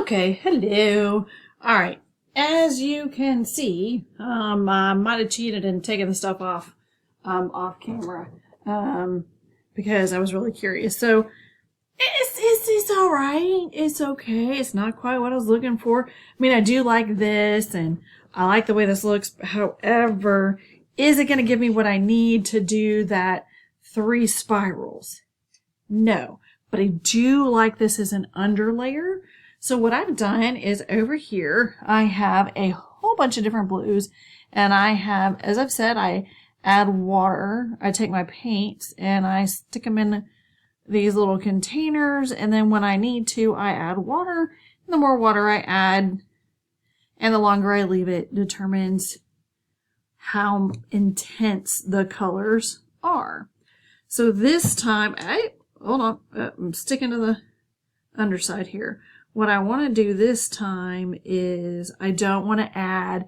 Okay, hello. All right. As you can see, I might have cheated and taken the stuff off camera, because I was really curious. So it's all right. It's okay. It's not quite what I was looking for. I mean, I do like this, and I like the way this looks. However, is it going to give me what I need to do that 3 spirals? No, but I do like this as an underlayer. So what I've done is over here, I have a whole bunch of different blues, and I have, as I've said, I add water. I take my paints and I stick them in these little containers, and then when I need to, I add water. And the more water I add and the longer I leave it determines how intense the colors are. So this time, hold on, I'm sticking to the underside here. What I want to do this time is I don't want to add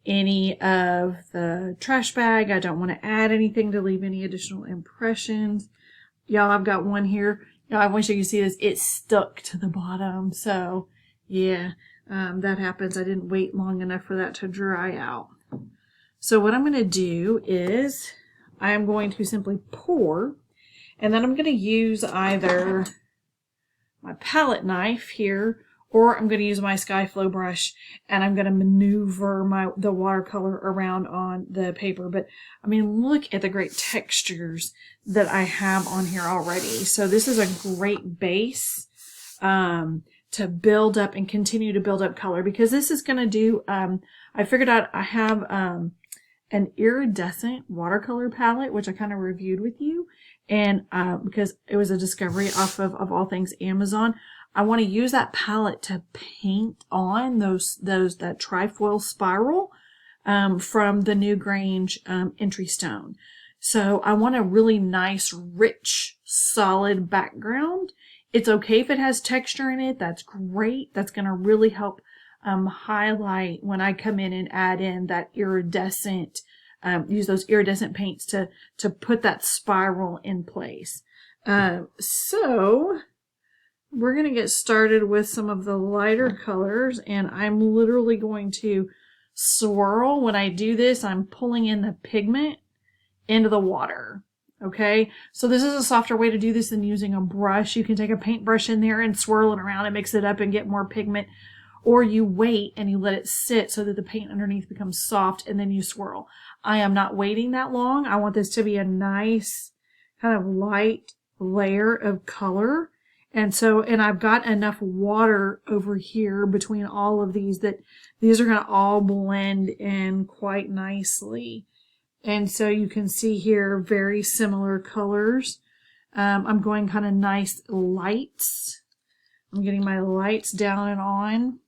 any of the trash bag. I don't want to add anything to leave any additional impressions. Y'all, I've got one here. Y'all, I wish you could see this. It's stuck to the bottom. So, yeah, that happens. I didn't wait long enough for that to dry out. So what I'm going to do is I am going to simply pour, and then I'm going to use either my palette knife here, or I'm going to use my Skyflow brush, and I'm going to maneuver the watercolor around on the paper. But I mean, look at the great textures that I have on here already. So this is a great base to build up and continue to build up color, because this is going to do, I figured out I have an iridescent watercolor palette, which I kind of reviewed with you. And because it was a discovery off of all things Amazon, I want to use that palette to paint on that trifoil spiral from the newgrange entry stone. So I want a really nice, rich, solid background. It's okay if it has texture in it. That's great. That's going to really help highlight when I come in and add in that iridescent. Use those iridescent paints to put that spiral in place. So we're going to get started with some of the lighter colors, and I'm literally going to swirl. When I do this, I'm pulling in the pigment into the water. Okay, so this is a softer way to do this than using a brush. You can take a paintbrush in there and swirl it around and mix it up and get more pigment. Or you wait and you let it sit so that the paint underneath becomes soft, and then you swirl. I am not waiting that long. I want this to be a nice kind of light layer of color. And I've got enough water over here between all of these that these are going to all blend in quite nicely. And so you can see here very similar colors. I'm going kind of nice lights. I'm getting my lights down and on.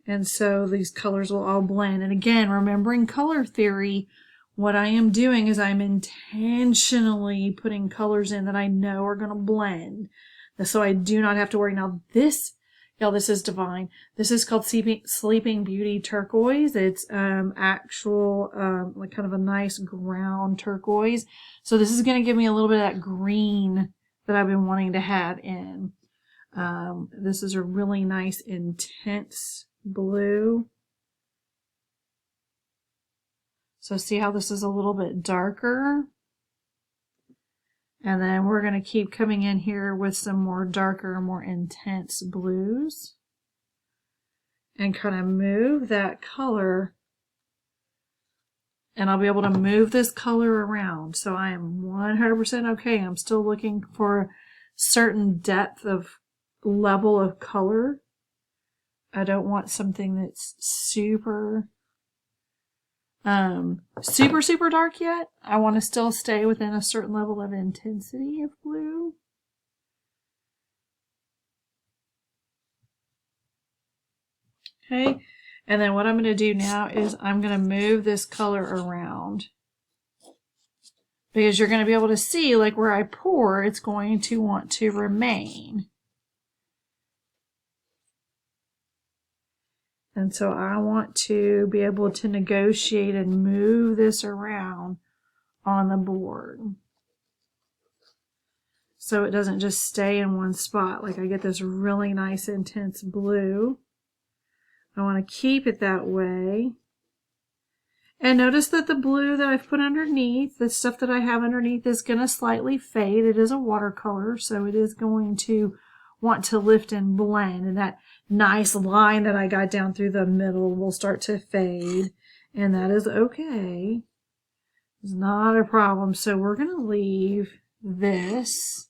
And so these colors will all blend. And again, remembering color theory, what I am doing is I'm intentionally putting colors in that I know are going to blend. So I do not have to worry. Now this is divine. This is called Sleeping Beauty Turquoise. It's actual, like kind of a nice ground turquoise. So this is going to give me a little bit of that green that I've been wanting to have in. This is a really nice, intense blue. So see how this is a little bit darker? And then we're going to keep coming in here with some more darker, more intense blues. And kind of move that color. And I'll be able to move this color around. So I am 100% okay. I'm still looking for a certain depth of level of color. I don't want something that's super dark yet. I want to still stay within a certain level of intensity of blue. Okay, and then what I'm going to do now is I'm going to move this color around, because you're going to be able to see, like where I pour, it's going to want to remain. And so I want to be able to negotiate and move this around on the board. so it doesn't just stay in one spot. Like I get this really nice intense blue. I want to keep it that way. And notice that the blue that I've put underneath, the stuff that I have underneath, is going to slightly fade. It is a watercolor, so it is going to want to lift and blend. And that nice line that I got down through the middle will start to fade. And that is okay. It's not a problem. So we're going to leave this.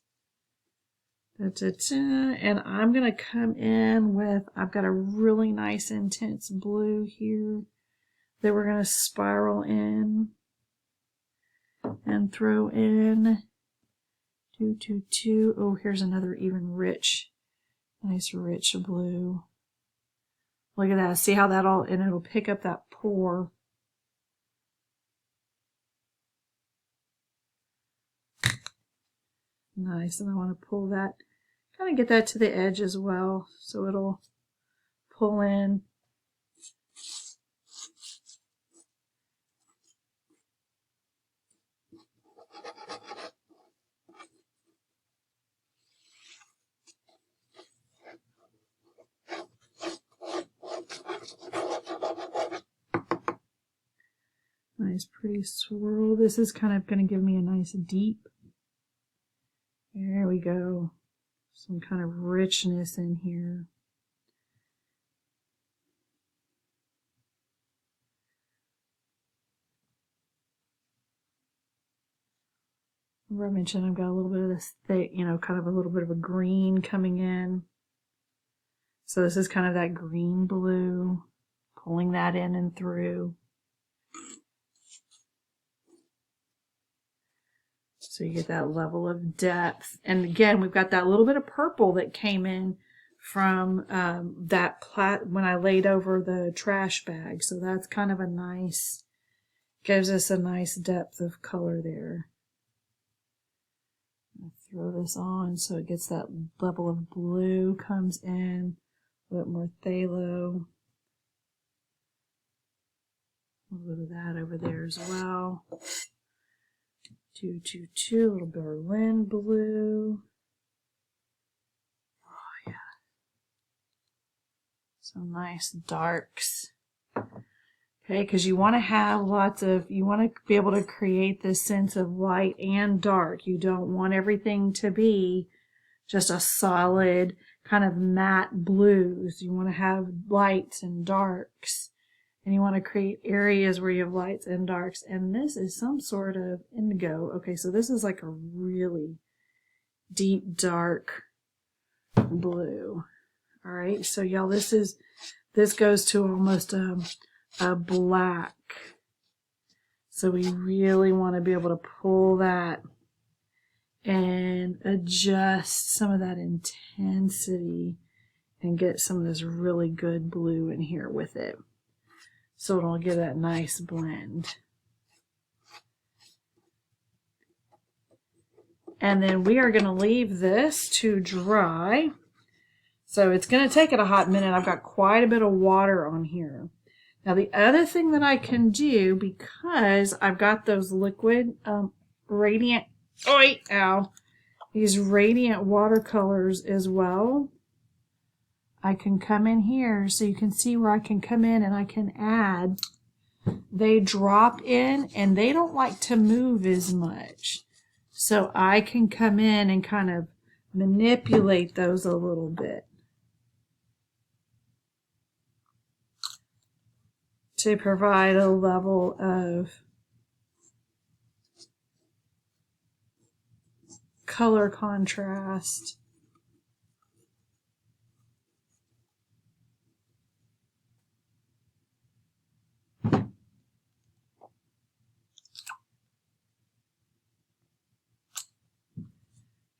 And I'm going to come in with, I've got a really nice intense blue here that we're going to spiral in and throw in 2, 2, 2. Oh, here's another even rich, nice rich blue. Look at that. See how that all, and it'll pick up that pour. Nice. And I want to pull that, kind of get that to the edge as well, so it'll pull in. Nice pretty swirl. This is kind of going to give me a nice deep. There we go. Some kind of richness in here. Remember I mentioned I've got a little bit of this thick, you know, kind of a little bit of a green coming in. So this is kind of that green blue, pulling that in and through. So you get that level of depth. And again, we've got that little bit of purple that came in from when I laid over the trash bag. So that's kind of a nice, gives us a nice depth of color there. I'll throw this on so it gets that level of blue comes in, a bit more phthalo. A little bit of that over there as well. 2, 2, 2, a little Berlin blue. Oh, yeah. Some nice darks. Okay, because you want to have you want to be able to create this sense of light and dark. You don't want everything to be just a solid kind of matte blues. You want to have lights and darks. And you want to create areas where you have lights and darks. And this is some sort of indigo. Okay, so this is like a really deep, dark blue. All right, so y'all, this goes to almost a black. So we really want to be able to pull that and adjust some of that intensity and get some of this really good blue in here with it. So it'll get that nice blend. And then we are going to leave this to dry. So it's going to take it a hot minute. I've got quite a bit of water on here. Now the other thing that I can do, because I've got those liquid radiant, these radiant watercolors as well, I can come in here so you can see where I can come in and I can add. They drop in and they don't like to move as much. So I can come in and kind of manipulate those a little bit to provide a level of color contrast.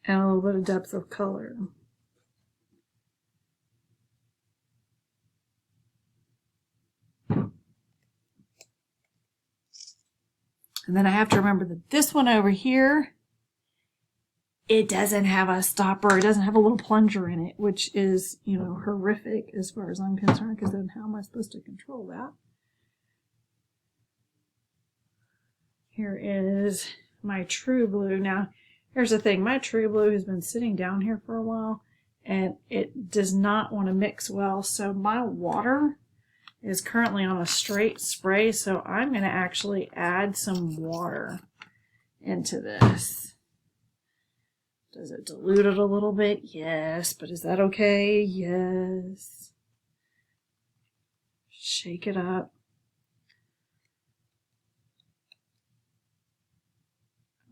And a little bit of depth of color. And then I have to remember that this one over here, it doesn't have a stopper. It doesn't have a little plunger in it, which is, you know, horrific as far as I'm concerned, because then how am I supposed to control that? Here is my true blue. Now, Here's the thing, my True Blue has been sitting down here for a while and it does not want to mix well. So my water is currently on a straight spray. So I'm going to actually add some water into this. Does it dilute it a little bit? Yes. But is that okay? Yes. Shake it up.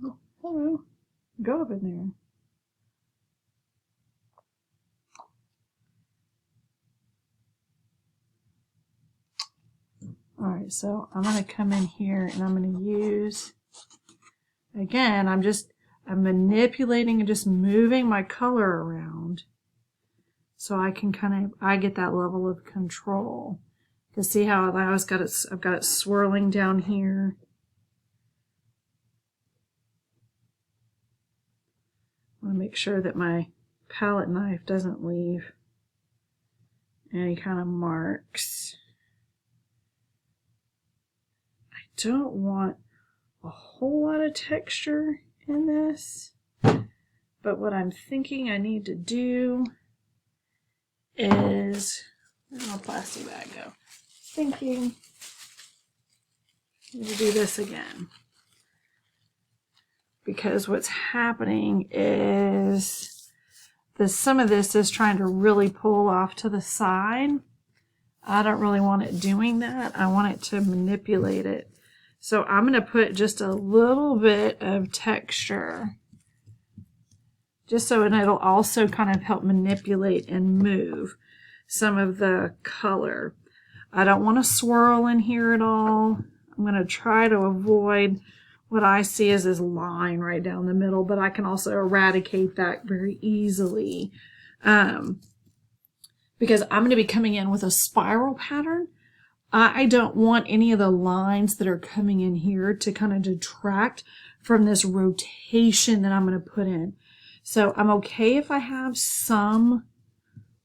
Oh, hello. Go up in there. Alright, so I'm going to come in here and I'm going to use, again, I'm manipulating and just moving my color around so I can I get that level of control. You see how I've got it swirling down here. I want to make sure that my palette knife doesn't leave any kind of marks. I don't want a whole lot of texture in this, but what I'm thinking I need to do is, where'd my plastic bag go? Thinking I need to do this again. Because what's happening is some of this is trying to really pull off to the side. I don't really want it doing that. I want it to manipulate it. So I'm going to put just a little bit of texture. Just so it'll also kind of help manipulate and move some of the color. I don't want to swirl in here at all. I'm going to try to avoid what I see as this line right down the middle, but I can also eradicate that very easily because I'm going to be coming in with a spiral pattern. I don't want any of the lines that are coming in here to kind of detract from this rotation that I'm going to put in. So I'm okay if I have some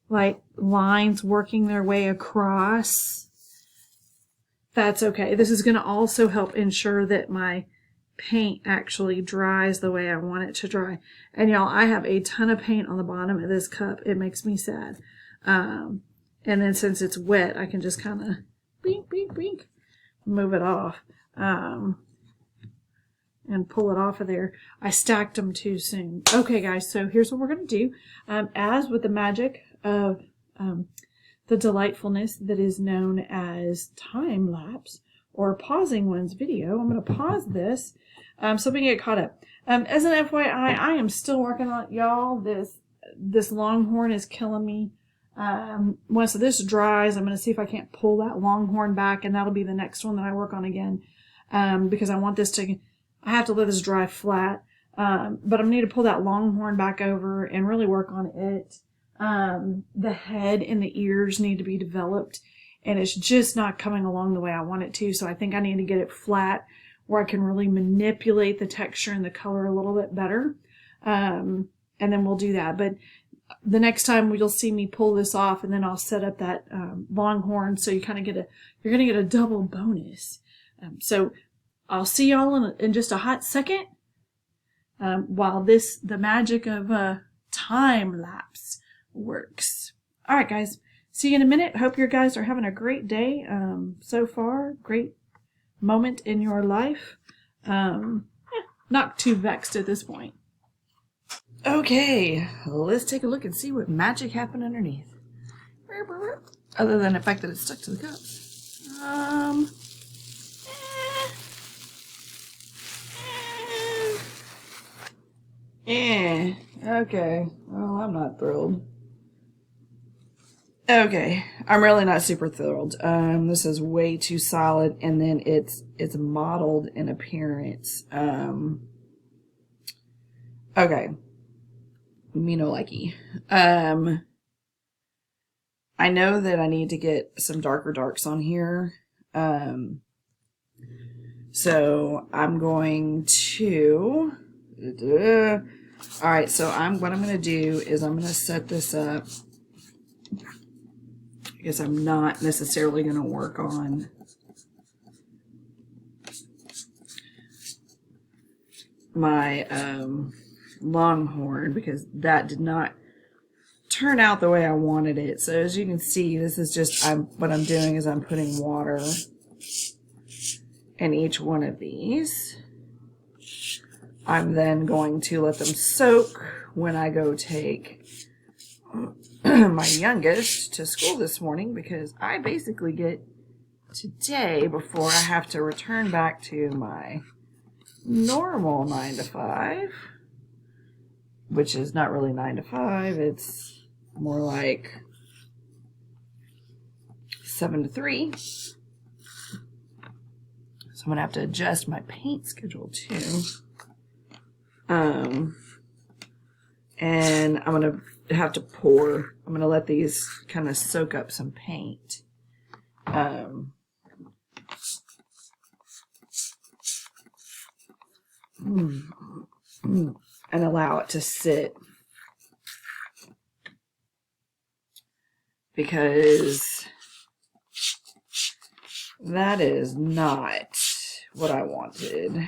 like lines working their way across. That's okay. This is going to also help ensure that my paint actually dries the way I want it to dry. And y'all, I have a ton of paint on the bottom of this cup. It makes me sad. And then since it's wet, I can just kind of bink, bink, bink, move it off. And pull it off of there. I stacked them too soon. Okay, guys, so here's what we're going to do. As with the magic of the delightfulness that is known as time lapse or pausing one's video, I'm going to pause this so we can get caught up. As an FYI, I am still working on it, y'all. This longhorn is killing me. Once this dries, I'm going to see if I can't pull that longhorn back, and that'll be the next one that I work on again because I want this to... I have to let this dry flat, but I need to pull that longhorn back over and really work on it. The head and the ears need to be developed, and it's just not coming along the way I want it to, so I think I need to get it flat where I can really manipulate the texture and the color a little bit better, and then we'll do that. But the next time you'll see me pull this off, and then I'll set up that longhorn, so you kind of you're going to get a double bonus. So I'll see y'all in just a hot second while the magic of time lapse works. All right, guys. See you in a minute. Hope you guys are having a great day so far. Great moment in your life. Not too vexed at this point. Okay, let's take a look and see what magic happened underneath. Other than the fact that it's stuck to the cup. Okay. Well, I'm not thrilled. Okay, I'm really not super thrilled. This is way too solid, and then it's mottled in appearance. Okay. Me no likey. I know that I need to get some darker darks on here. So I'm going to... Alright, so what I'm going to do is I'm going to set this up. I guess I'm not necessarily going to work on my Longhorn because that did not turn out the way I wanted it. So as you can see, this is just what I'm doing is I'm putting water in each one of these. I'm then going to let them soak when I go take my youngest to school this morning, because I basically get today before I have to return back to my normal 9 to 5, which is not really 9 to 5. It's more like 7 to 3. So I'm going to have to adjust my paint schedule too. And I'm going to have to pour. I'm going to let these kind of soak up some paint. And allow it to sit, because that is not what I wanted.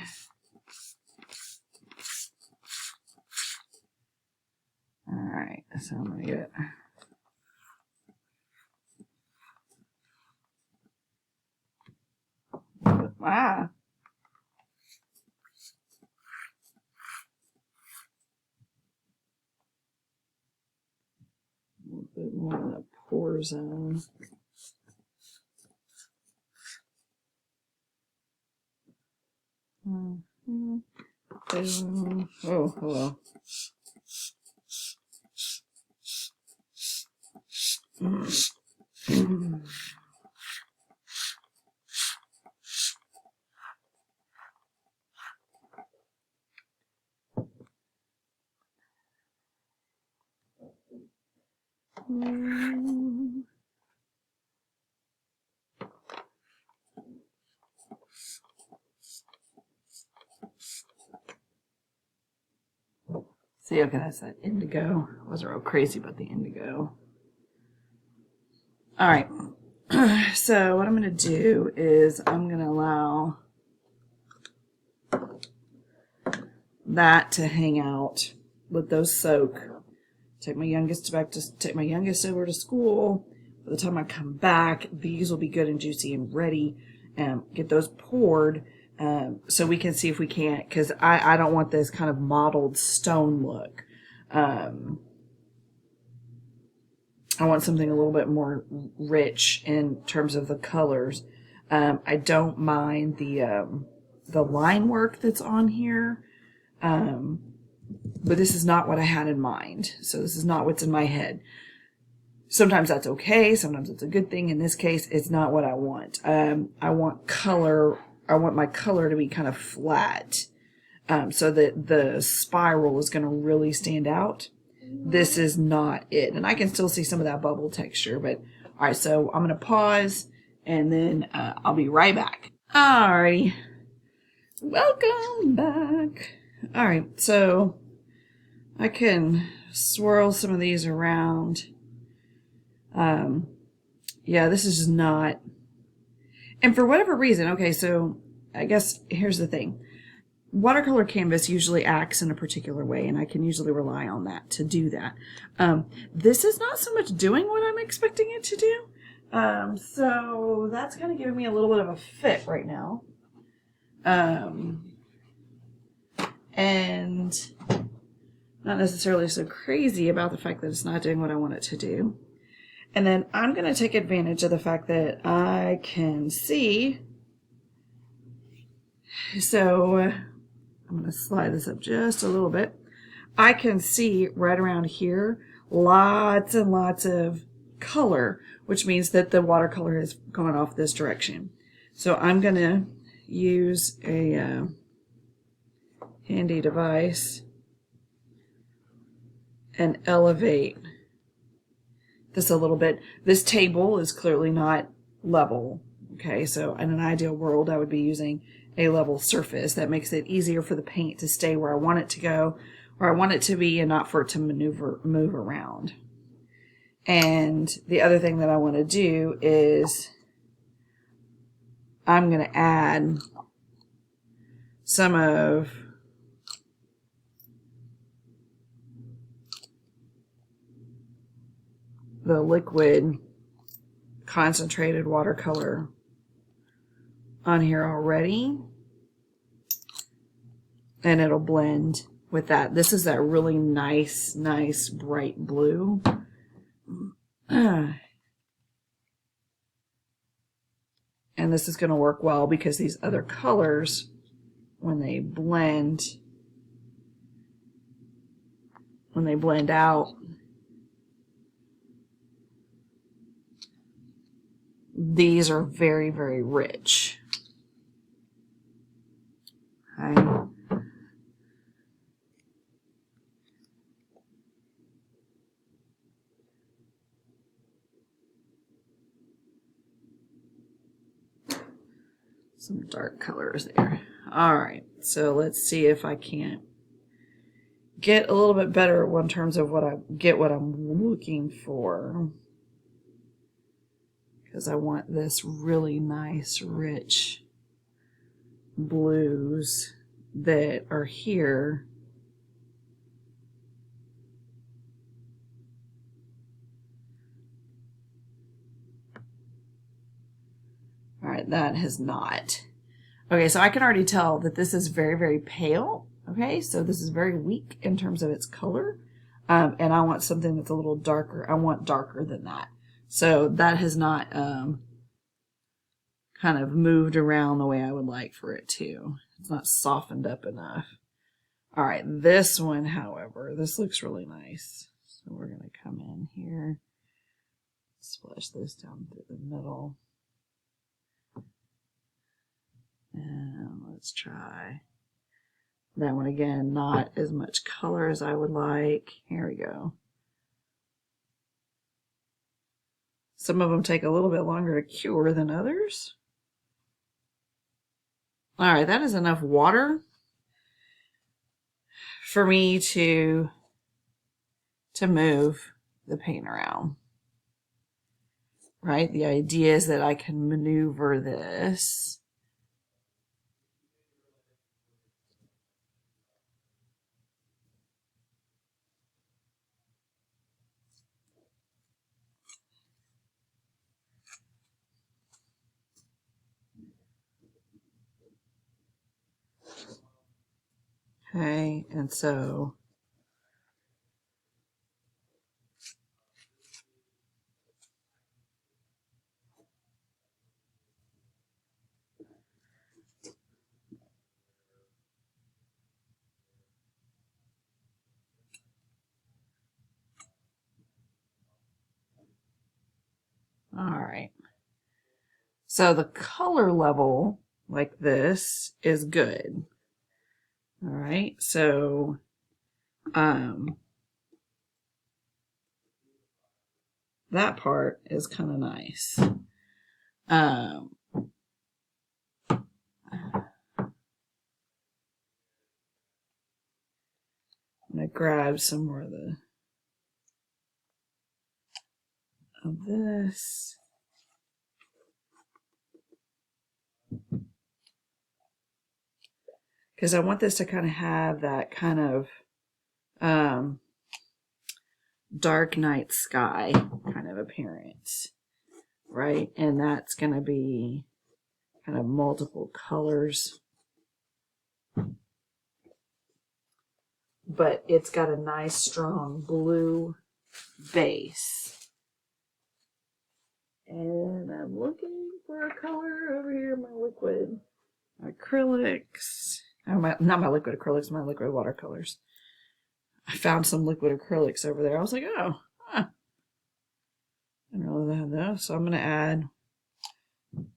Alright, so I'm going to get a little bit more in the pour zone. Oh, hello. See, okay, that's that indigo. I wasn't real crazy about the indigo. All right. So what I'm going to do is I'm going to allow that to hang out, let those soak. Take my youngest over to school. By the time I come back, these will be good and juicy and ready. Get those poured so we can see if we can't, because I don't want this kind of mottled stone look. I want something a little bit more rich in terms of the colors. I don't mind the line work that's on here. But this is not what I had in mind. So this is not what's in my head. Sometimes that's okay. Sometimes it's a good thing. In this case, it's not what I want. I want color. I want my color to be kind of flat, so that the spiral is going to really stand out. This is not it. And I can still see some of that bubble texture. But all right, so I'm going to pause and then I'll be right back. Alrighty. Welcome back. All right, so I can swirl some of these around. Yeah, this is just not, and for whatever reason, okay, so I guess here's the thing. Watercolor canvas usually acts in a particular way, and I can usually rely on that to do that. This is not so much doing what I'm expecting it to do. So that's kind of giving me a little bit of a fit right now. And not necessarily so crazy about the fact that it's not doing what I want it to do. And then I'm going to take advantage of the fact that I can see. So I'm going to slide this up just a little bit. I can see right around here lots and lots of color, which means that the watercolor has gone off this direction. So I'm going to use a handy device and elevate this a little bit. This table is clearly not level. Okay, so in an ideal world, I would be using a level surface. That makes it easier for the paint to stay where I want it to go, where I want it to be, and not for it to move around. And the other thing that I want to do is I'm going to add some of the liquid concentrated watercolor on here already, and it'll blend with that. This is that really nice bright blue. And this is going to work well because these other colors, when they blend out, these are very, very rich. Okay. Some dark colors there. All right, so let's see if I can't get a little bit better in terms of what I'm looking for, because I want this really nice, rich blues that are here. All right, that has not. Okay, so I can already tell that this is very, very pale. Okay, so this is very weak in terms of its color. And I want something that's a little darker. I want darker than that. So that has not kind of moved around the way I would like for it to. It's not softened up enough. All right, this one, however, this looks really nice. So we're going to come in here, splash this down through the middle. And let's try that one again. Not as much color as I would like. Here we go. Some of them take a little bit longer to cure than others. All right, that is enough water for me to move the paint around. Right? The idea is that I can maneuver this. Okay, and so all right. So the color level like this is good. All right, so that part is kind of nice. I'm going to grab some more of this. Because I want this to kind of have that kind of dark night sky kind of appearance, right? And that's going to be kind of multiple colors. But it's got a nice strong blue base. And I'm looking for a color over here, my liquid acrylics. Oh, not my liquid acrylics, my liquid watercolors. I found some liquid acrylics over there. I was like, oh, huh. I didn't really have those. So I'm going to add,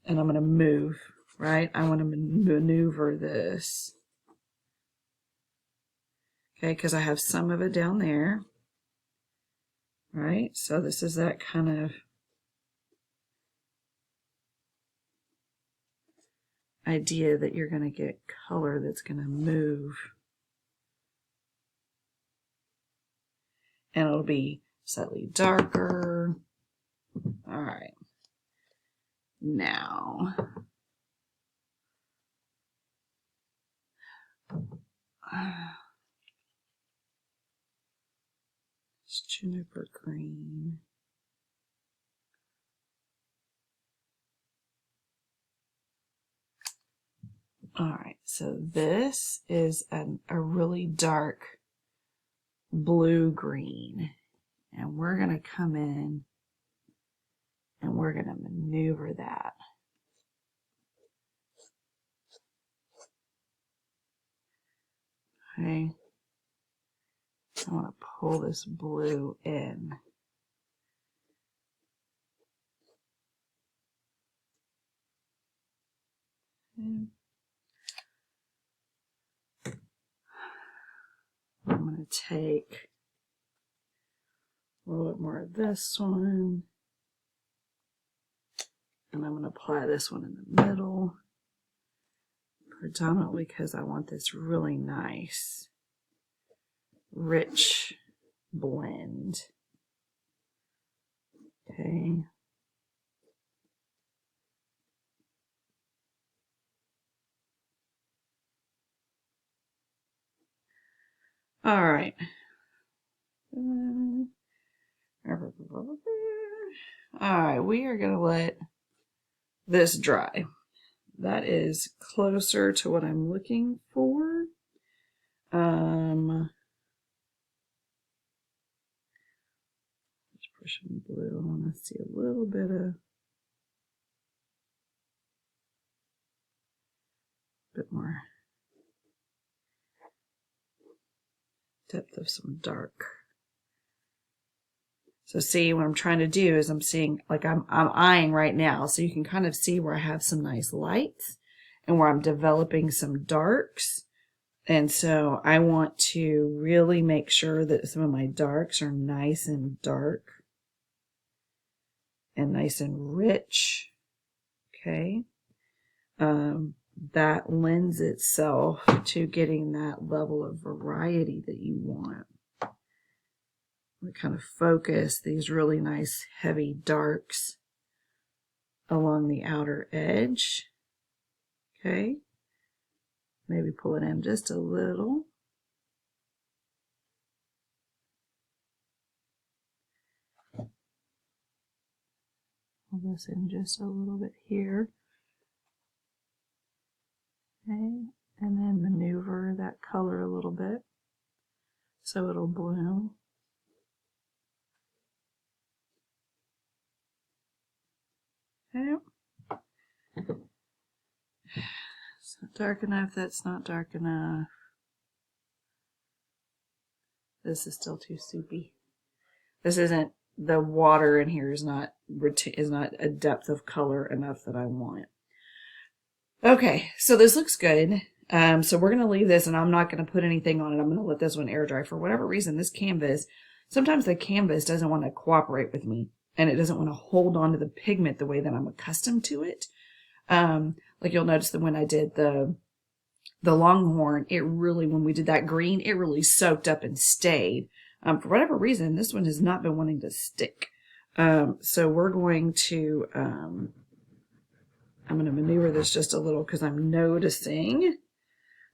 and I'm going to move, right? I want to maneuver this. Okay, because I have some of it down there, right? So this is that kind of idea that you're going to get color that's going to move. And it'll be slightly darker. All right. Now, it's juniper green. All right, so this is a really dark blue-green, and we're going to come in and we're going to maneuver that. Okay, I want to pull this blue in. Okay. I'm going to take a little bit more of this one, and I'm going to apply this one in the middle, predominantly because I want this really nice, rich blend. Okay. All right. All right, we are going to let this dry. That is closer to what I'm looking for. Just pushing blue. I want to see a little bit more depth of some dark. So see, what I'm trying to do is I'm seeing, like I'm eyeing right now, so you can kind of see where I have some nice lights and where I'm developing some darks. And so I want to really make sure that some of my darks are nice and dark and nice and rich. Okay. That lends itself to getting that level of variety that you want. We kind of focus these really nice heavy darks along the outer edge. Okay. Maybe pull it in just a little. Pull this in just a little bit here. Okay. And then maneuver that color a little bit so it'll bloom. Okay. It's not dark enough. That's not dark enough. This is still too soupy. This isn't, the water in here is not a depth of color enough that I want. Okay, so this looks good. So we're going to leave this, and I'm not going to put anything on it. I'm going to let this one air dry. For whatever reason, this canvas, sometimes the canvas doesn't want to cooperate with me, and it doesn't want to hold on to the pigment the way that I'm accustomed to it. Like you'll notice that when I did the longhorn, it really, when we did that green, it really soaked up and stayed. For whatever reason, this one has not been wanting to stick. So we're going to, I'm going to maneuver this just a little because I'm noticing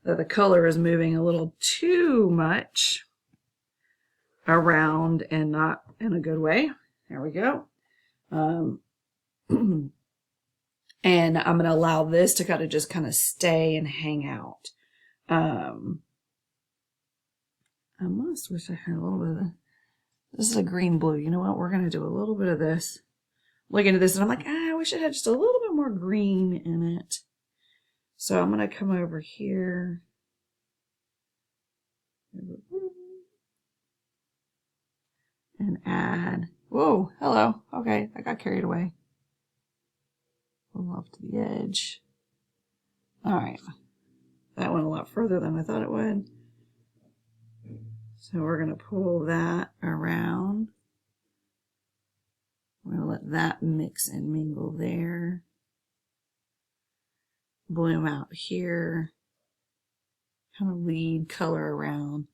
that the color is moving a little too much around and not in a good way. There we go. And I'm going to allow this to kind of just kind of stay and hang out. I almost wish I had a little bit of this is a green blue. You know what? We're going to do a little bit of this. Looking at this, and I'm like, I wish it had just a little bit more green in it. So I'm going to come over here. And add, whoa, hello. Okay, I got carried away. A little off to the edge. All right. That went a lot further than I thought it would. So we're going to pull that around. We're going to let that mix and mingle there. Bloom out here. Kind of lead color around.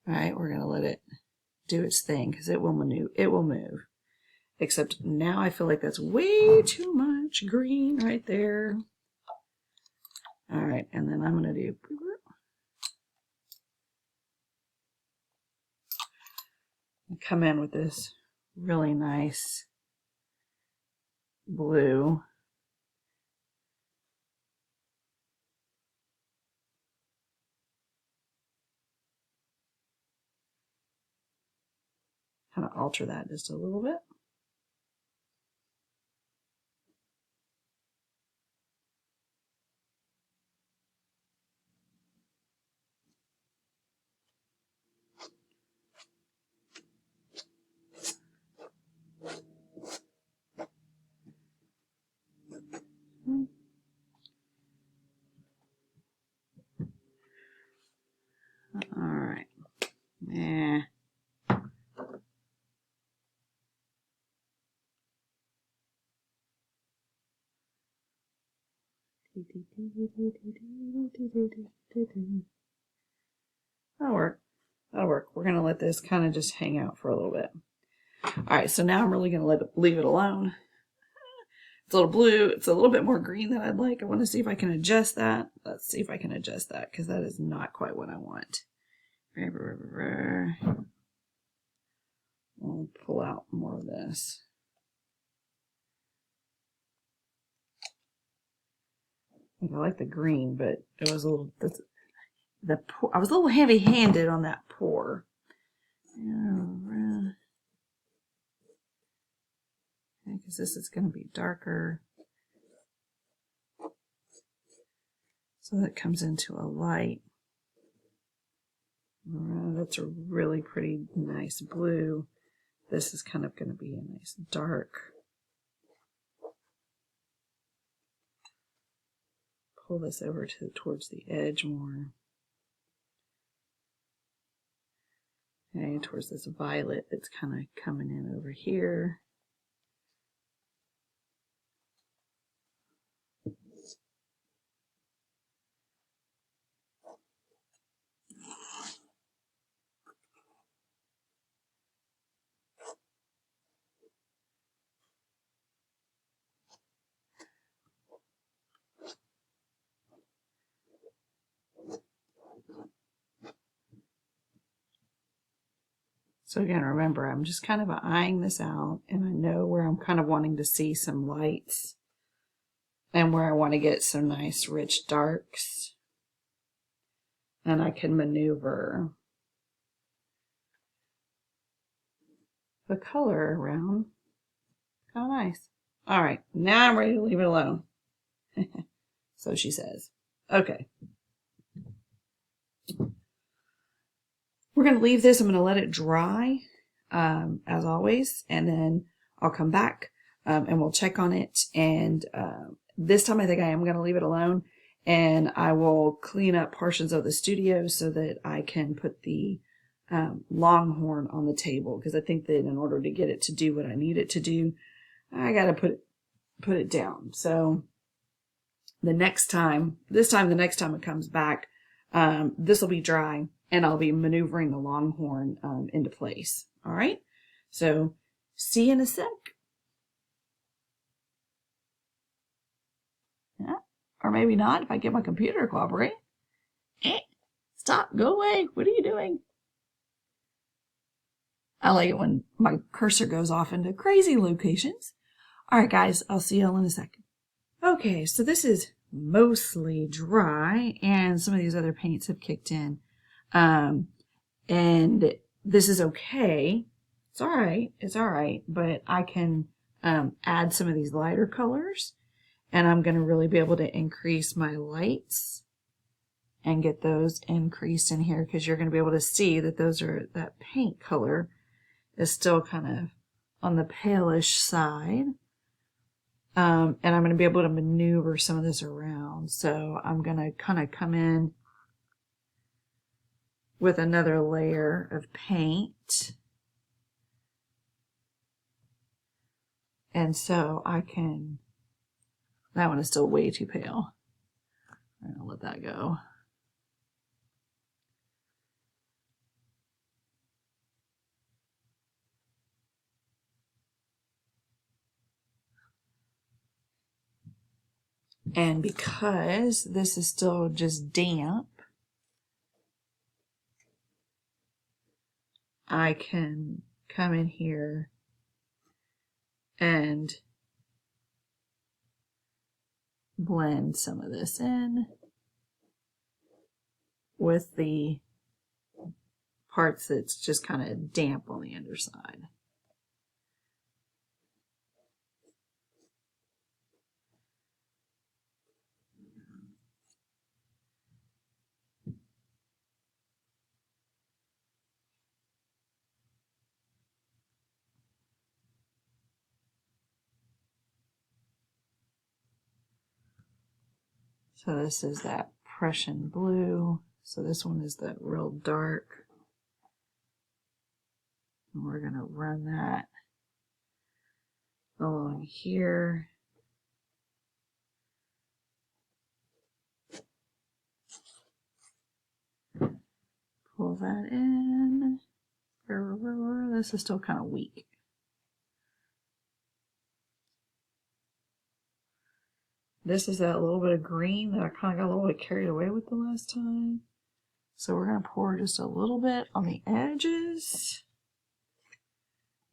All right, we're going to let it do its thing because it will move. Except now I feel like that's way too much green right there. All right, and then I'm going to do, come in with this really nice blue. Kind of alter that just a little bit. All right. Yeah. That'll work. That'll work. We're going to let this kind of just hang out for a little bit. All right, so now I'm really going to leave it alone. It's a little blue. It's a little bit more green than I'd like. I want to see if I can adjust that. Let's see if I can adjust that, because that is not quite what I want. We'll pull out more of this. I like the green, but it was a little, I was a little heavy-handed on that pour. Because this is going to be darker. So that comes into a light. That's a really pretty nice blue. This is kind of going to be a nice dark. Pull this over towards the edge more. Okay, towards this violet that's kind of coming in over here. So again, remember, I'm just kind of eyeing this out, and I know where I'm kind of wanting to see some lights and where I want to get some nice rich darks. And I can maneuver the color around. Kind of nice. All right, now I'm ready to leave it alone. So she says. Okay. We're going to leave this. I'm going to let it dry, as always, and then I'll come back and we'll check on it. And this time I think I am going to leave it alone, and I will clean up portions of the studio so that I can put the longhorn on the table, because I think that in order to get it to do what I need it to do, I got to put it down. So the next time it comes back, this will be dry, and I'll be maneuvering the longhorn into place. All right. So see you in a sec. Yeah. Or maybe not if I get my computer to cooperate. Stop. Go away. What are you doing? I like it when my cursor goes off into crazy locations. All right, guys. I'll see y'all in a second. Okay, so this is mostly dry, and some of these other paints have kicked in. And this is okay. It's all right. It's all right. But I can add some of these lighter colors, and I'm going to really be able to increase my lights and get those increased in here, because you're going to be able to see that that paint color is still kind of on the palish side. And I'm going to be able to maneuver some of this around. So I'm going to kind of come in with another layer of paint. And so that one is still way too pale. I'm going to let that go. And because this is still just damp, I can come in here and blend some of this in with the parts that's just kind of damp on the underside. So this is that Prussian blue. So this one is that real dark. And we're going to run that along here. Pull that in. This is still kind of weak. This is that little bit of green that I kind of got a little bit carried away with the last time. So we're going to pour just a little bit on the edges,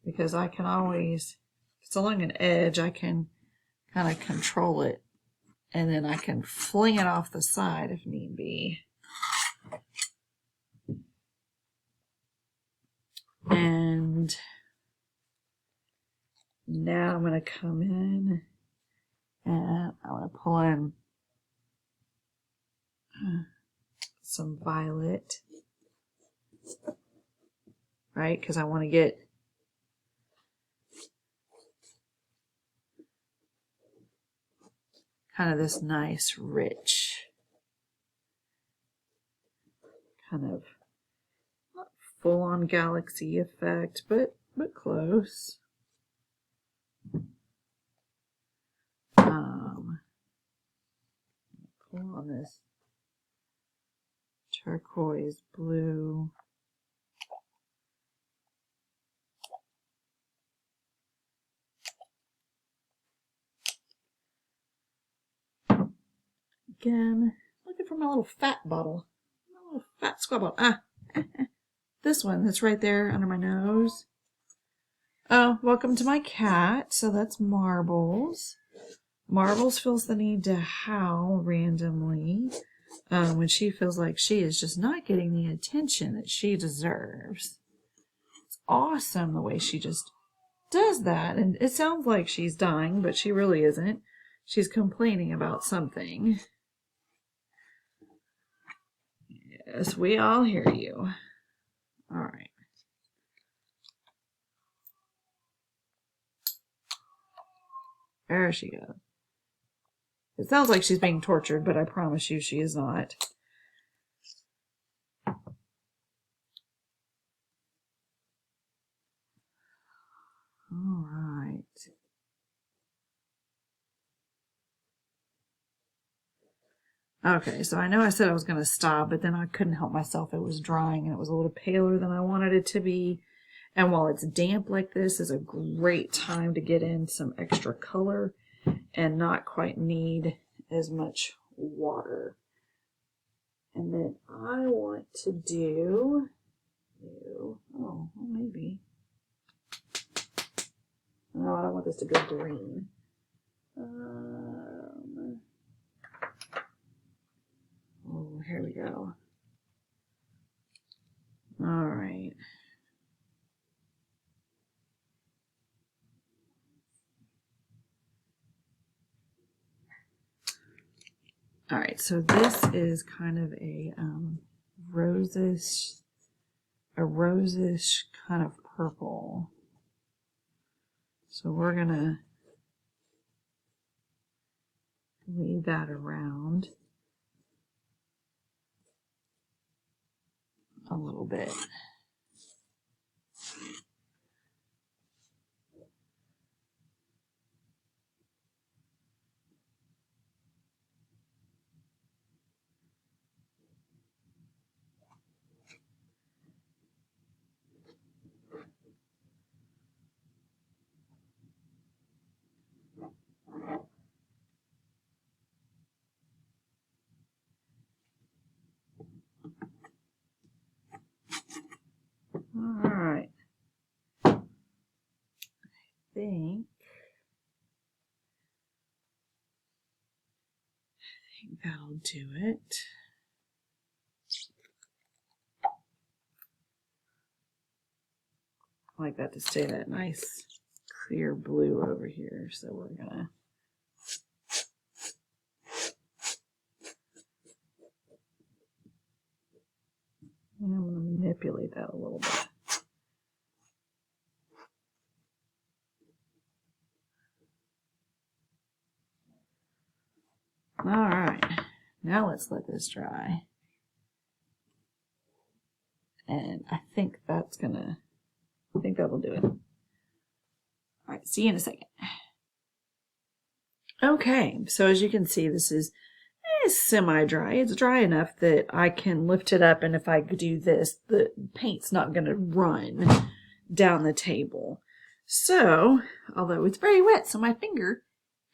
because I can always, if it's along an edge, I can kind of control it, and then I can fling it off the side if need be. And now I'm going to come in and I'm going to pull in some violet, right? Because I want to get kind of this nice, rich, kind of not full-on galaxy effect, but close. Pull on this turquoise blue. Again, looking for my little fat bottle. My little fat squat bottle. Ah, this one that's right there under my nose. Oh, welcome to my cat. So that's Marbles. Marbles feels the need to howl randomly when she feels like she is just not getting the attention that she deserves. It's awesome the way she just does that. And it sounds like she's dying, but she really isn't. She's complaining about something. Yes, we all hear you. All right. There she goes. It sounds like she's being tortured, but I promise you she is not. All right. Okay, so I know I said I was going to stop, but then I couldn't help myself. It was drying and it was a little paler than I wanted it to be. And while it's damp like this, is a great time to get in some extra color and not quite need as much water. And then I want to do, oh, maybe. No, I don't want this to go green. Oh, here we go. All right. All right, so this is kind of a rosish kind of purple. So we're gonna leave that around a little bit. think that'll do it. I like that to stay that nice clear blue over here. So we're gonna manipulate that a little bit. All right, now let's let this dry. And I think that'll do it. All right, see you in a second. Okay, so as you can see, this is semi-dry. It's dry enough that I can lift it up, and if I do this, the paint's not going to run down the table. So, although it's very wet, so my finger,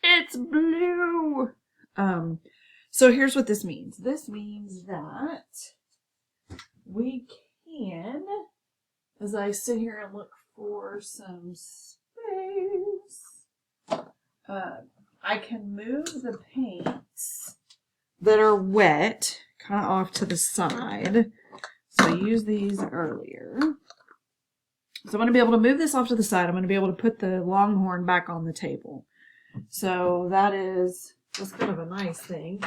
it's blue. So here's what this means. This means that we can, as I sit here and look for some space, I can move the paints that are wet kind of off to the side. So I used these earlier. So I'm going to be able to move this off to the side. I'm going to be able to put the Longhorn back on the table. So that's kind of a nice thing.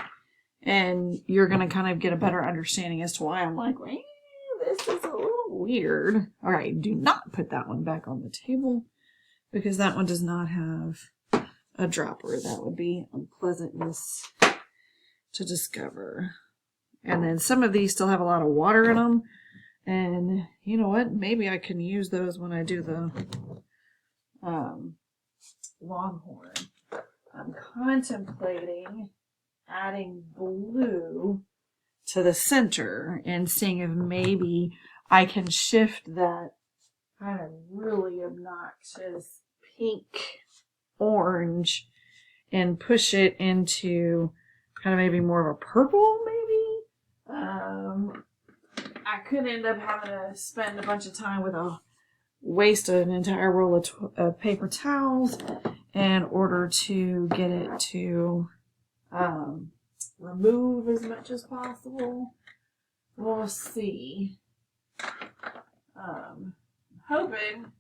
And you're going to kind of get a better understanding as to why I'm like, well, this is a little weird. All right, do not put that one back on the table because that one does not have a dropper. That would be unpleasantness to discover. And then some of these still have a lot of water in them. And you know what? Maybe I can use those when I do the Longhorn. I'm contemplating adding blue to the center and seeing if maybe I can shift that kind of really obnoxious pink orange and push it into kind of maybe more of a purple, maybe. I could end up having to spend a bunch of time with waste an entire roll of paper towels in order to get it to remove as much as possible. We'll see. Hoping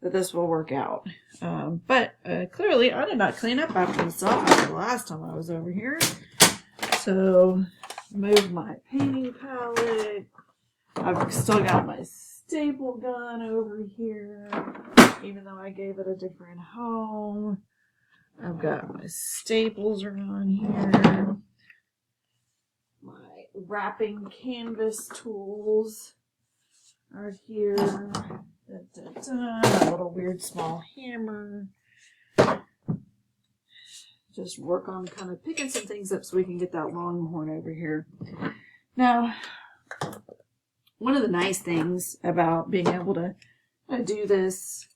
that this will work out. But clearly I did not clean up after myself the last time I was over here. So move my painting palette. I've still got my staple gun over here, even though I gave it a different home. I've got my staples around here. My wrapping canvas tools are here. A little weird small hammer. Just work on kind of picking some things up so we can get that Longhorn over here. Now, one of the nice things about being able to do this,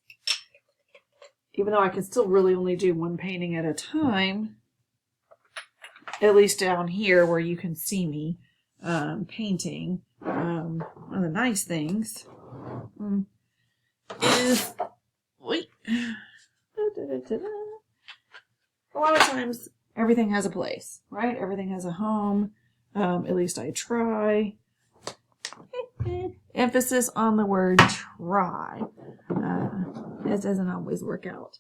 even though I can still really only do one painting at a time, at least down here where you can see me painting, one of the nice things is, a lot of times everything has a place, right? Everything has a home. At least I try. Emphasis on the word try. It doesn't always work out.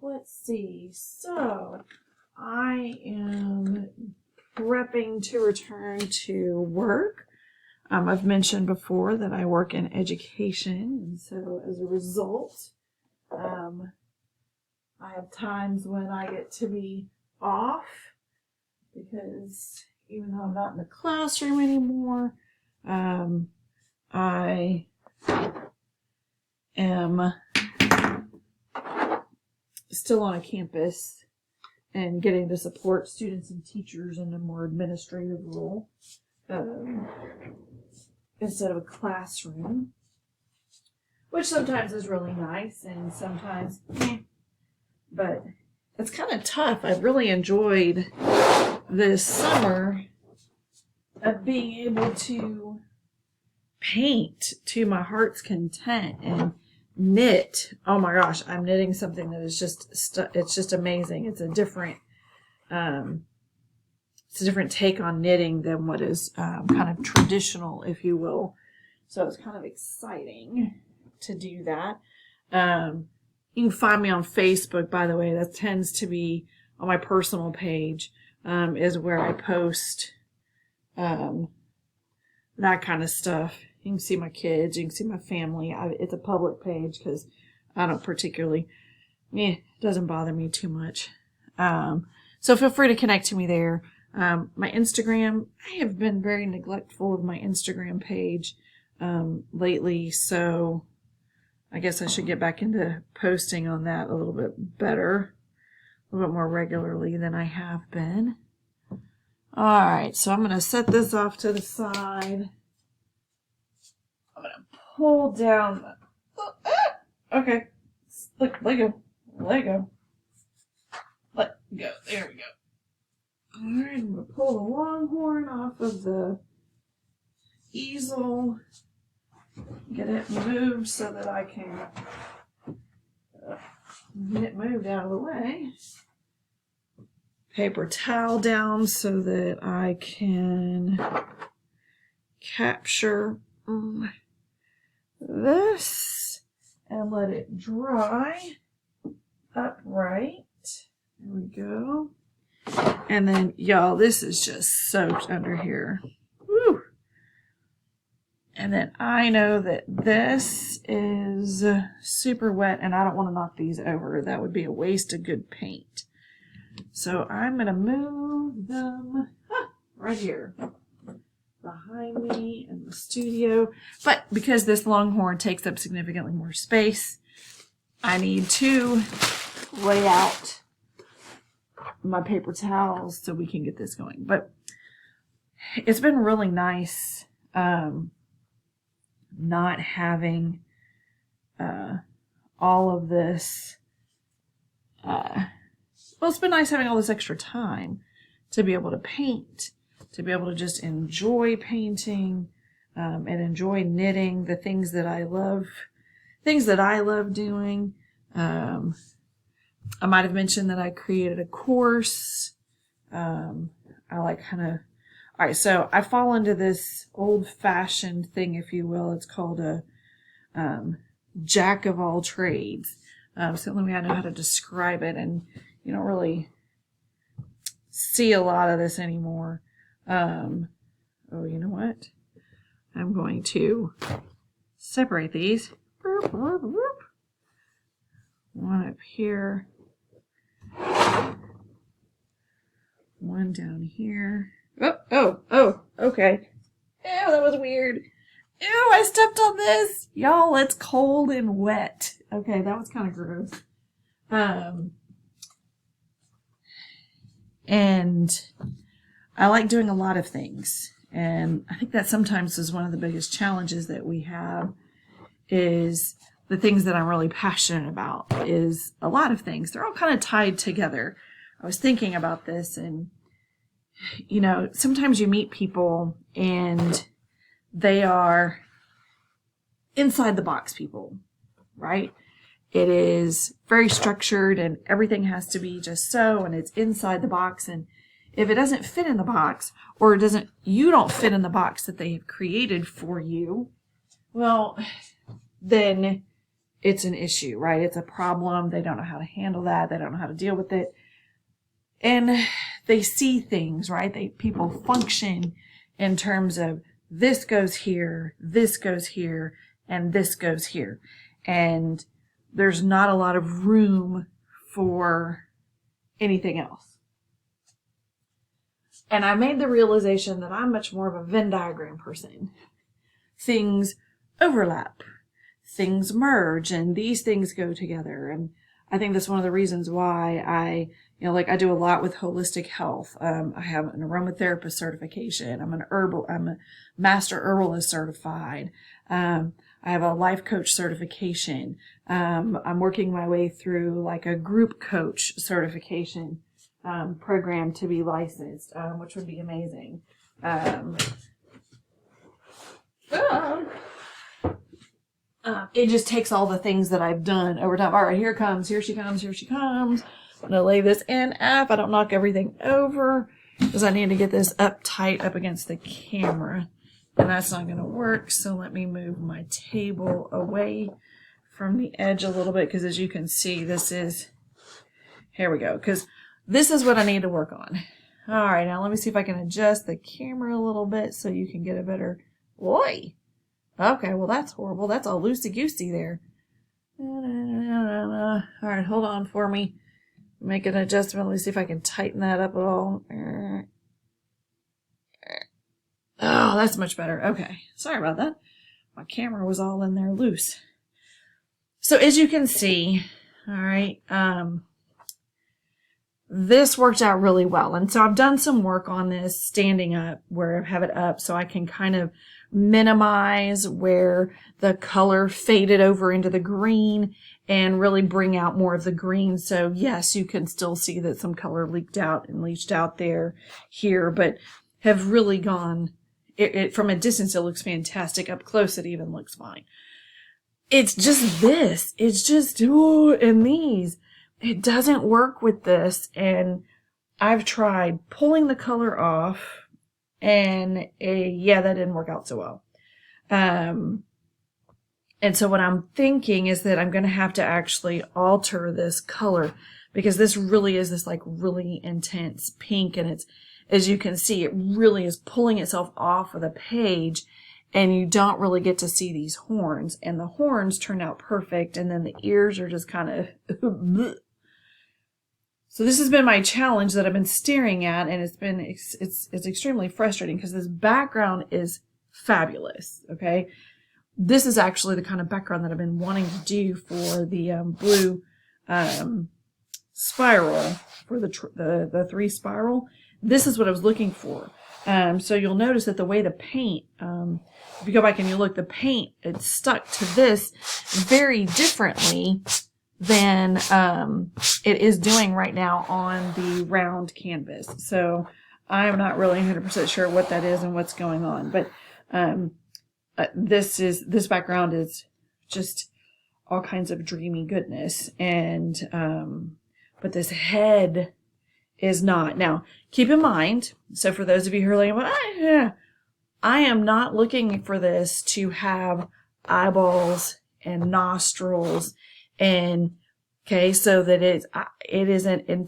Let's see. So I am prepping to return to work. I've mentioned before that I work in education, and so as a result, I have times when I get to be off because even though I'm not in the classroom anymore, I am still on a campus and getting to support students and teachers in a more administrative role instead of a classroom, which sometimes is really nice and sometimes but it's kind of tough. I've really enjoyed this summer of being able to paint to my heart's content and knit. Oh my gosh, I'm knitting something that is it's just amazing. It's a different take on knitting than what is kind of traditional, if you will. So it's kind of exciting to do that. You can find me on Facebook, by the way. That tends to be on my personal page, is where I post that kind of stuff. You can see my kids. You can see my family. It's a public page because I don't particularly, it doesn't bother me too much. So feel free to connect to me there. My Instagram, I have been very neglectful of my Instagram page lately, so I guess I should get back into posting on that a little bit better, a little bit more regularly than I have been. All right, so I'm going to set this off to the side. I'm going to pull down the... okay. Look, let go. Let go. Let go. There we go. All right, I'm going to pull the longhorn off of the easel. Get it moved so that I can get it moved out of the way. Paper towel down so that I can capture this and let it dry upright. There we go. And then, y'all, this is just soaked under here. Woo! And then I know that this is super wet and I don't want to knock these over. That would be a waste of good paint. So I'm going to move them right here behind me in the studio. But because this longhorn takes up significantly more space, I need to lay out my paper towels so we can get this going. But it's been really nice not having all of this. Well, it's been nice having all this extra time to be able to paint, to be able to just enjoy painting and enjoy knitting, the things that I love doing. I might have mentioned that I created a course. I like kind of, all right, so I fall into this old-fashioned thing, if you will. It's called a jack of all trades. It's the only way I know how to describe it, and you don't really see a lot of this anymore. Oh, you know what? I'm going to separate these. One up here. One down here. Oh, okay. Ew, that was weird. Ew, I stepped on this. Y'all, it's cold and wet. Okay, that was kind of gross. And I like doing a lot of things. And I think that sometimes is one of the biggest challenges that we have is the things that I'm really passionate about is a lot of things. They're all kind of tied together. I was thinking about this and, you know, sometimes you meet people and they are inside the box people, right? It is very structured and everything has to be just so, and it's inside the box. And if it doesn't fit in the box or you don't fit in the box that they have created for you, well, then it's an issue, right? It's a problem. They don't know how to handle that. They don't know how to deal with it. And they see things, right? People function in terms of this goes here, and this goes here. And there's not a lot of room for anything else. And I made the realization that I'm much more of a Venn diagram person. Things overlap, things merge, and these things go together. And I think that's one of the reasons why I do a lot with holistic health. I have an aromatherapist certification. I'm a master herbalist certified. I have a life coach certification. I'm working my way through like a group coach certification program to be licensed, which would be amazing. it just takes all the things that I've done over time. All right, here she comes. I'm going to lay this in if I don't knock everything over, because I need to get this up tight up against the camera. And that's not going to work, so let me move my table away from the edge a little bit, because as you can see, here we go, because this is what I need to work on. All right, now let me see if I can adjust the camera a little bit so you can get a better, Oi! Okay, well that's horrible. That's all loosey-goosey there. All right, hold on for me. Make an adjustment. Let me see if I can tighten that up at all. Oh, that's much better. Okay, sorry about that. My camera was all in there loose. So as you can see, all right, this worked out really well. And so I've done some work on this standing up, where I have it up so I can kind of minimize where the color faded over into the green and really bring out more of the green. So yes, you can still see that some color leaked out and leached out here, but have really gone, from a distance, it looks fantastic. Up close, it even looks fine. It's just this. It's just, and these. It doesn't work with this. And I've tried pulling the color off, and yeah, that didn't work out so well. And so what I'm thinking is that I'm going to have to actually alter this color, because this really is this like really intense pink, and it's, as you can see, it really is pulling itself off of the page, and you don't really get to see these horns, and the horns turn out perfect, and then the ears are just kind of So this has been my challenge that I've been staring at, and it's extremely frustrating, because this background is fabulous. Okay, this is actually the kind of background that I've been wanting to do for the blue spiral, for the 3 spiral. This is what I was looking for. So you'll notice that the way the paint, if you go back and you look, the paint, it's stuck to this very differently than it is doing right now on the round canvas. So I'm not really 100% sure what that is and what's going on. But this background is just all kinds of dreamy goodness. And but this head is not. Now, keep in mind, so for those of you who are like, well, I am not looking for this to have eyeballs and nostrils, and okay, so that it's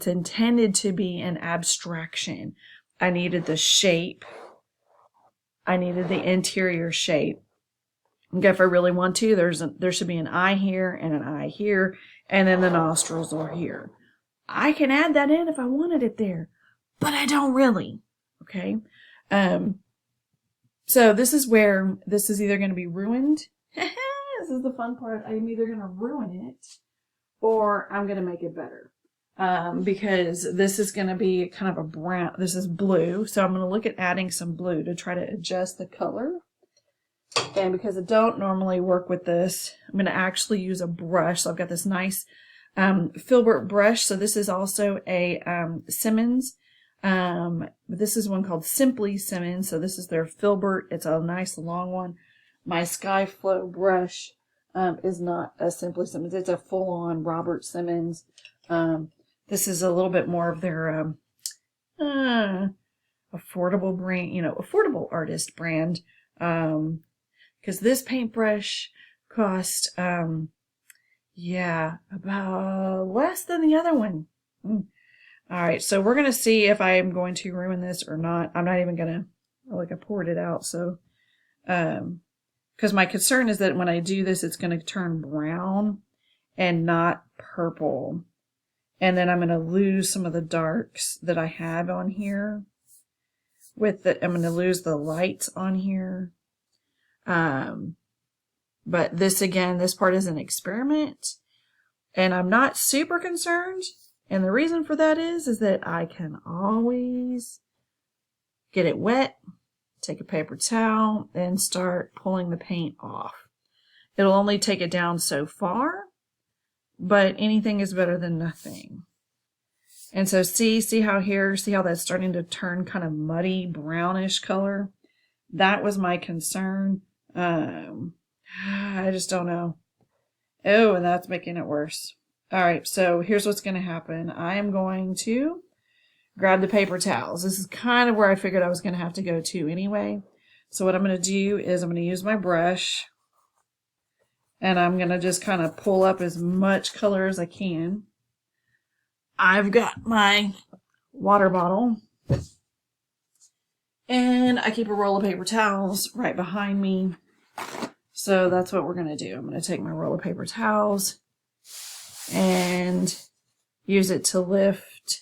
intended to be an abstraction. I needed the shape. I needed the interior shape. Okay, if I really want to, there should be an eye here and an eye here, and then the nostrils are here. I can add that in if I wanted it there, but I don't really. Okay, so this is where this is either going to be ruined. This is the fun part. I'm either going to ruin it, or I'm going to make it better. Because this is going to be kind of a brown. This is blue, so I'm going to look at adding some blue to try to adjust the color. And because I don't normally work with this, I'm going to actually use a brush. So I've got this nice filbert brush. So this is also a Simmons. This is one called Simply Simmons. So this is their filbert. It's a nice long one. My Skyflow brush is not a Simply Simmons. It's a full-on Robert Simmons. This is a little bit more of their affordable brand, affordable artist brand. Because this paintbrush cost, about less than the other one. All right, so we're going to see if I am going to ruin this or not. I'm not even going to, I poured it out, so, because my concern is that when I do this, it's going to turn brown and not purple. And then I'm going to lose some of the darks that I have on here. I'm going to lose the lights on here. But this part is an experiment, and I'm not super concerned. And the reason for that is that I can always get it wet, take a paper towel, and start pulling the paint off. It'll only take it down so far, but anything is better than nothing. And so see how that's starting to turn kind of muddy brownish color? That was my concern. I just don't know. Oh, and that's making it worse. All right, so here's what's going to happen. I am going to grab the paper towels. This is kind of where I figured I was going to have to go to anyway. So what I'm going to do is I'm going to use my brush, and I'm going to just kind of pull up as much color as I can. I've got my water bottle, and I keep a roll of paper towels right behind me. So that's what we're going to do. I'm going to take my roll of paper towels and use it to lift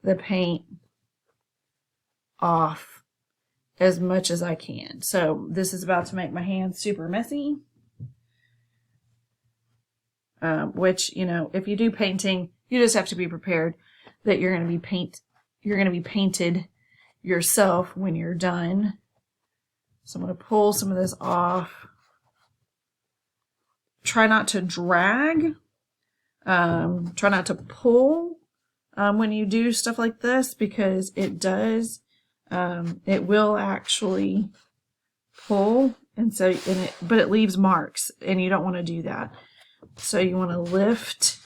the paint off as much as I can. So this is about to make my hands super messy. Which, you know, if you do painting, you just have to be prepared that you're going to be painted yourself when you're done. So I'm going to pull some of this off. Try not to drag. Try not to pull when you do stuff like this, because it does. It will actually pull, but it leaves marks, and you don't want to do that. So you want to lift.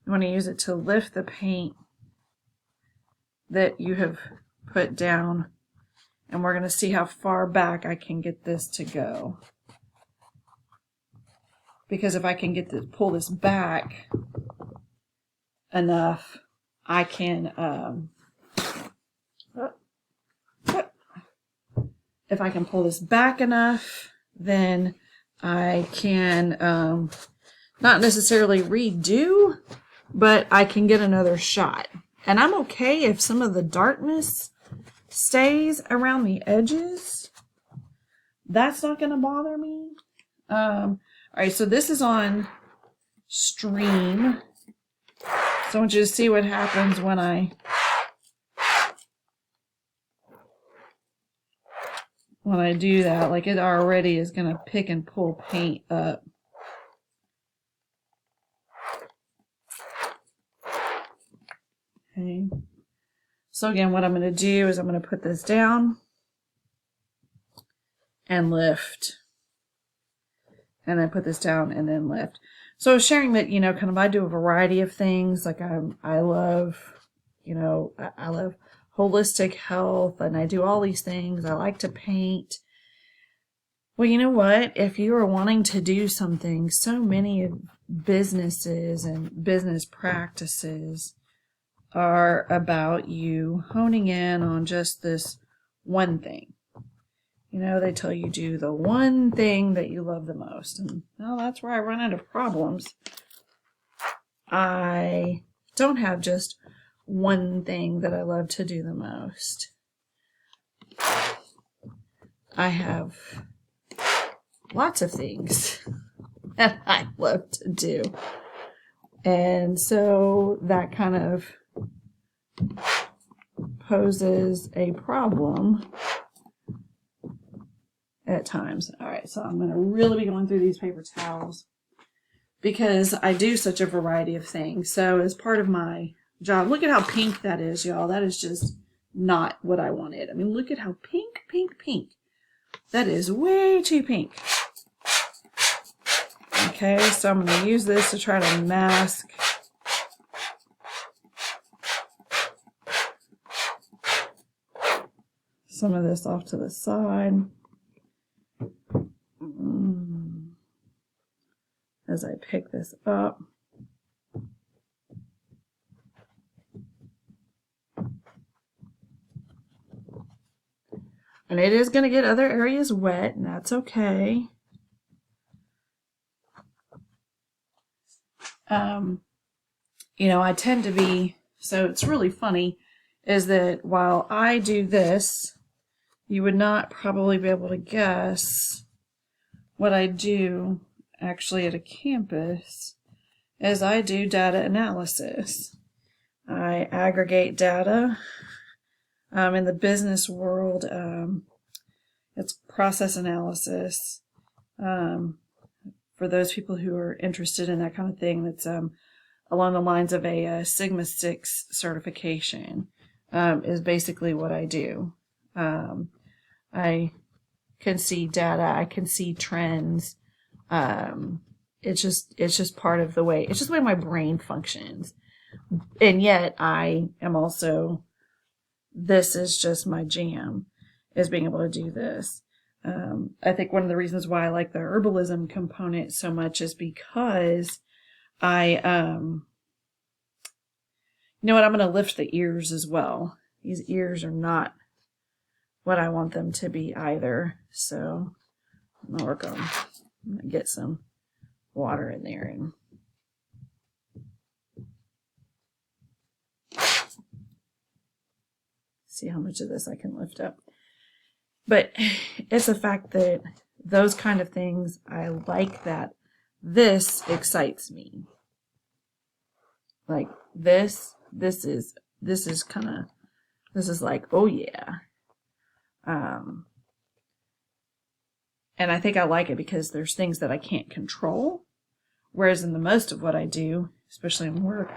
You want to use it to lift the paint that you have put down. And we're going to see how far back I can get this to go. Because if I can pull this back enough, I can, if I can pull this back enough, then I can, not necessarily redo, but I can get another shot. And I'm okay if some of the darkness stays around the edges. That's not going to bother me. All right, so this is on stream. So I want you to see what happens when I do that. Like, it already is going to pick and pull paint up. Okay. So again, what I'm going to do is I'm going to put this down and lift. And then put this down and then lift. So I was sharing that, you know, kind of I do a variety of things. Like I love, you know, I love holistic health, and I do all these things. I like to paint. Well, you know what? If you are wanting to do something, so many businesses and business practices are about you honing in on just this one thing. You know, they tell you do the one thing that you love the most. And well, that's where I run into problems. I don't have just one thing that I love to do the most. I have lots of things that I love to do. And so that kind of poses a problem at times. All right, so I'm going to really be going through these paper towels because I do such a variety of things. So as part of my job, look at how pink that is, y'all. That is just not what I wanted. I mean, look at how pink, pink, pink. That is way too pink. Okay, so I'm going to use this to try to mask some of this off to the side. As I pick this up. And it is going to get other areas wet, and that's okay. You know, I tend to be, so it's really funny, is that while I do this, you would not probably be able to guess what I do actually at a campus is I do data analysis. I aggregate data. In the business world, it's process analysis. For those people who are interested in that kind of thing, that's along the lines of a Sigma 6 certification, is basically what I do. I can see data. I can see trends. It's just part of the way, it's just the way my brain functions. And yet I am also, this is just my jam, is being able to do this. I think one of the reasons why I like the herbalism component so much is because you know what, I'm going to lift the ears as well. These ears are not what I want them to be either. So I'm going to work on, I'm going to get some water in there and see how much of this I can lift up. But it's the fact that those kind of things, I like that. This excites me. Like this is like, oh yeah. And I think I like it because there's things that I can't control. Whereas in the most of what I do, especially in work,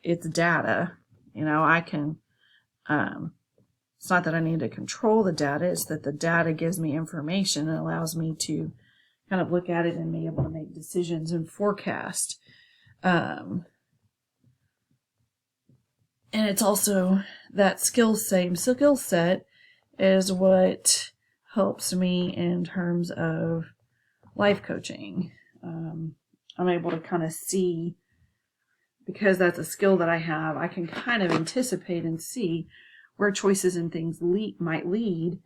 it's data. You know, I can, it's not that I need to control the data, it's that the data gives me information and allows me to kind of look at it and be able to make decisions and forecast. And it's also that same skill set is what helps me in terms of life coaching. I'm able to kind of see, because that's a skill that I have, I can kind of anticipate and see where choices and things might lead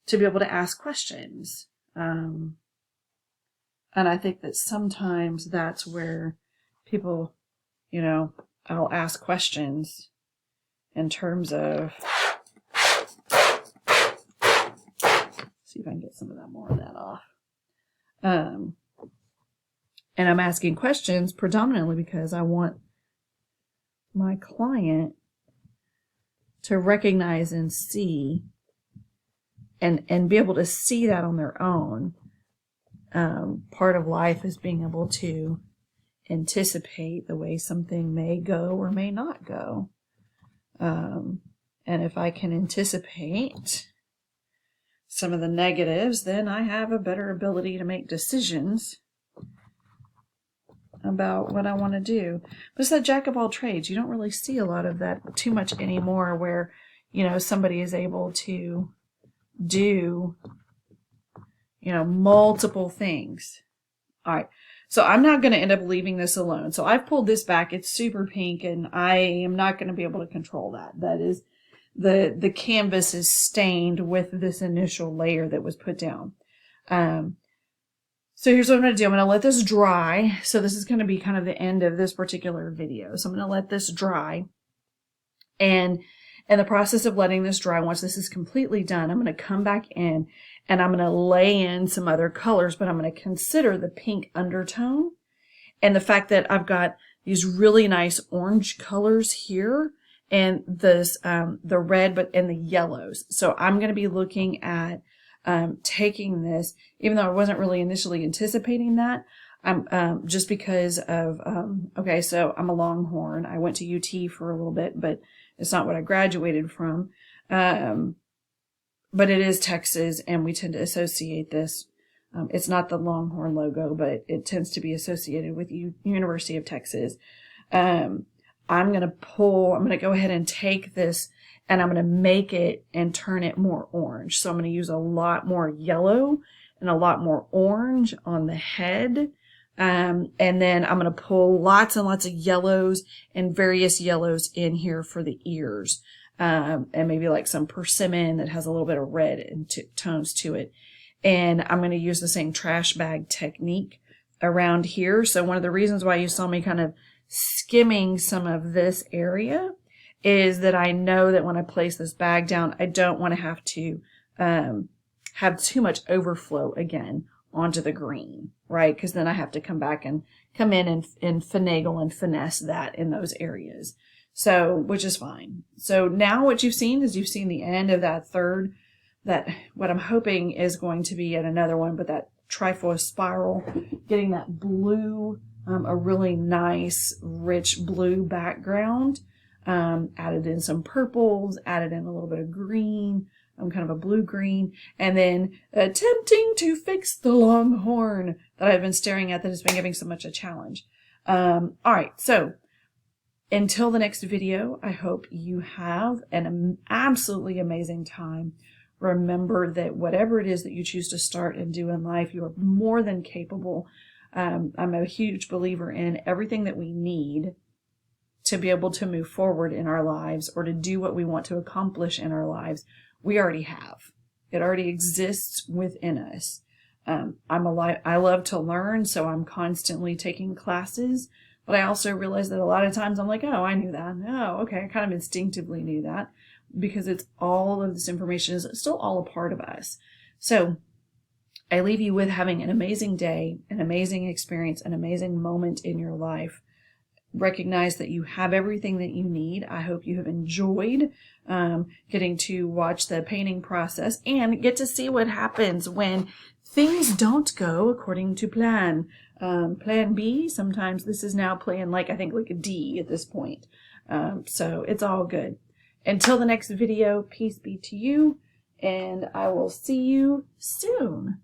to be able to ask questions. And I think that sometimes that's where people, you know, I'll ask questions in terms of, see if I can get some of that more of that off. And I'm asking questions predominantly because I want my client to recognize and see and be able to see that on their own. Part of life is being able to anticipate the way something may go or may not go. And if I can anticipate some of the negatives, then I have a better ability to make decisions about what I want to do. But it's that jack of all trades. You don't really see a lot of that too much anymore, where, you know, somebody is able to do, you know, multiple things. All right. So I'm not going to end up leaving this alone. So I've pulled this back. It's super pink and I am not going to be able to control that. That is, the canvas is stained with this initial layer that was put down. So here's what I'm going to do. I'm going to let this dry. So this is going to be kind of the end of this particular video. So I'm going to let this dry. And in the process of letting this dry, once this is completely done, I'm going to come back in and I'm going to lay in some other colors, but I'm going to consider the pink undertone and the fact that I've got these really nice orange colors here and this, the red, and the yellows. So I'm going to be looking at taking this, even though I wasn't really initially anticipating that, I'm just because of, okay, so I'm a Longhorn. I went to UT for a little bit, but it's not what I graduated from. But it is Texas, and we tend to associate this. It's not the Longhorn logo, but it tends to be associated with University of Texas. I'm going to go ahead and take this and I'm going to make it and turn it more orange. So I'm going to use a lot more yellow and a lot more orange on the head. And then I'm going to pull lots and lots of yellows and various yellows in here for the ears. And maybe like some persimmon that has a little bit of red and tones to it. And I'm going to use the same trash bag technique around here. So one of the reasons why you saw me kind of skimming some of this area is that I know that when I place this bag down, I don't want to have to have too much overflow again onto the green, right? Because then I have to come back and come in and finagle and finesse that in those areas. So, which is fine. So now what you've seen is you've seen the end of that third, that what I'm hoping is going to be yet another one, but that trifoil spiral, getting that blue, a really nice, rich blue background. Added in some purples, added in a little bit of green, kind of a blue-green, and then attempting to fix the longhorn that I've been staring at that has been giving so much a challenge. All right, so until the next video, I hope you have an absolutely amazing time. Remember that whatever it is that you choose to start and do in life, you are more than capable. I'm a huge believer in everything that we need to be able to move forward in our lives or to do what we want to accomplish in our lives. We already have. It already exists within us. I love to learn, so I'm constantly taking classes, but I also realize that a lot of times I'm like, oh, I knew that. Oh, okay. I kind of instinctively knew that because it's all of this information is still all a part of us. So I leave you with having an amazing day, an amazing experience, an amazing moment in your life. Recognize that you have everything that you need. I hope you have enjoyed getting to watch the painting process and get to see what happens when things don't go according to plan. Plan B, sometimes this is now plan I think like a D at this point. So it's all good. Until the next video, peace be to you, and I will see you soon.